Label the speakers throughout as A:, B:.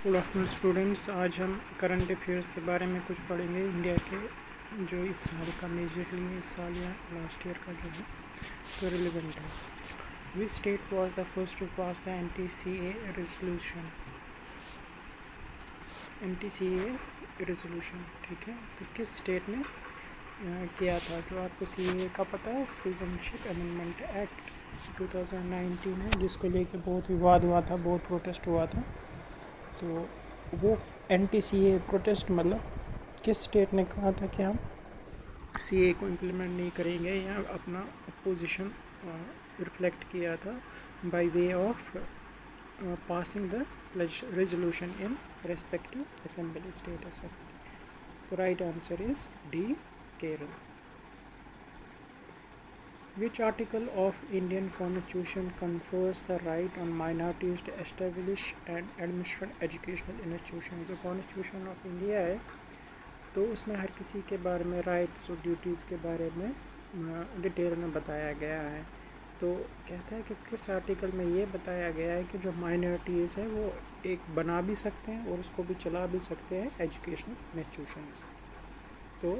A: Good afternoon students. आज हम current affairs के बारे में कुछ पढ़ेंगे इंडिया के, जो इस साल का मेजरली इस साल या लास्ट ईयर का जो है तो रिलेवेंट है। Which state was the first to pass the NTCA resolution? NTCA resolution, ठीक है। तो किस स्टेट ने किया था? जो आपको CAA का पता है, सिटीजनशिप अमेंडमेंट एक्ट 2019 है, जिसको लेके बहुत विवाद हुआ था, बहुत प्रोटेस्ट हुआ था। तो वो NTCA प्रोटेस्ट मतलब किस स्टेट ने कहा था कि हम CAA को इम्प्लीमेंट नहीं करेंगे, या अपना अपोजिशन रिफ्लेक्ट किया था by way of passing the resolution in respective assembly, state assembly. तो right answer is D, Kerala. Which article of Indian Constitution confers the right on minorities to establish and administer educational institutions? जो Constitution of India है, तो उसमें हर किसी के बारे में rights और ड्यूटीज़ के बारे में डिटेल में बताया गया है। तो कहता है कि किस आर्टिकल में ये बताया गया है कि जो माइनॉरिटीज़ है वो एक बना भी सकते हैं और उसको भी चला भी सकते हैं एजुकेशनल इंस्टीट्यूशंस। तो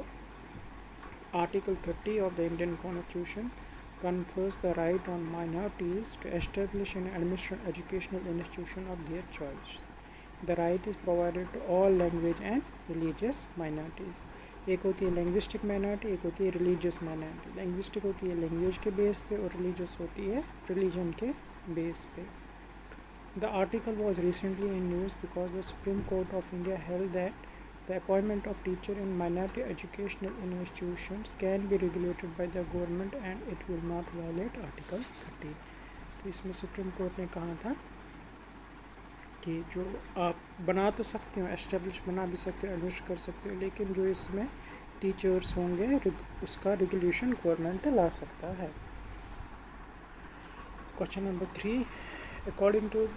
A: Article 30 of the Indian Constitution confers the right on minorities to establish and administer educational institution of their choice. The right is provided to all language and religious minorities. एक होती है linguistic minority, एक होती है religious minority. Linguistic होती है language के base पे और religious होती है religion के base पे. The article was recently in news because the Supreme Court of India held that the appointment of teacher in minority educational institutions can be regulated by the government and it will not violate Article 13. तो इसमें supreme court ने कहा था कि जो आप बना तो सकते हो, एस्टेब्लिश बना भी सकते हो, एडमिनिस्टर कर सकते हो, लेकिन जो इसमें टीचर्स होंगे उसका रेगुलेशन गवर्नमेंट ला सकता है। Question number 3, according to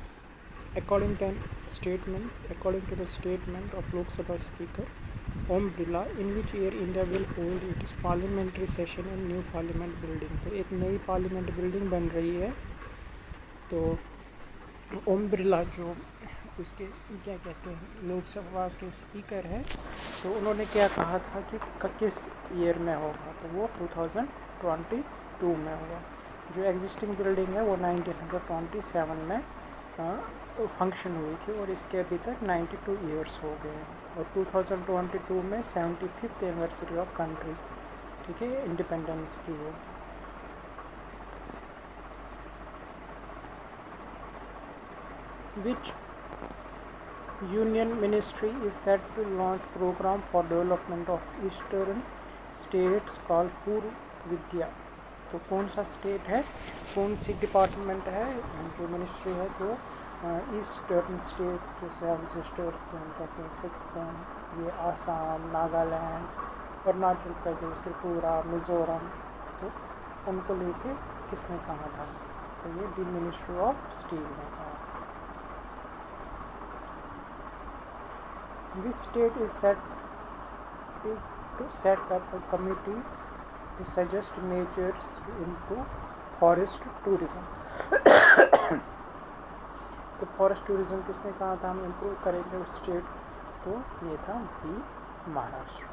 A: the statement of Lok Sabha Speaker Om Birla, in which year India will hold its parliamentary session in new parliament building? तो एक नई पार्लियामेंट बिल्डिंग बन रही है। तो ओम बिरला जो उसके क्या कहते हैं लोकसभा के स्पीकर हैं, तो उन्होंने क्या कहा था कि किस ईयर में होगा? तो वो 2022 में होगा। जो एग्जिस्टिंग बिल्डिंग है वो 1927 में फंक्शन हुई थी और इसके अभी तक 92 ईयर्स हो गए हैं। और 2022 में 75th एनिवर्सरी ऑफ कंट्री, ठीक है, इंडिपेंडेंस की हो। Which union ministry is set to launch programme for development of eastern states called Purva Vidya? तो कौन सा स्टेट है, कौन सी डिपार्टमेंट है, जो मिनिस्ट्री है जो ईस्टर्न स्टेट जो 7 सिस्टर्स कहते हैं, सिक्किम, ये आसाम, नागालैंड, अरुणाचल प्रदेश, त्रिपुरा, मिज़ोरम, तो उनको लेके किसने कहा था? तो ये दी मिनिस्ट्री ऑफ स्टील ने कहा था। Which state is to set up a committee to suggest measures to improve forest tourism? तो फॉरेस्ट टूरिज्म किसने कहा था हम इम्प्रूव करेंगे उस स्टेट? तो ये था बी, महाराष्ट्र।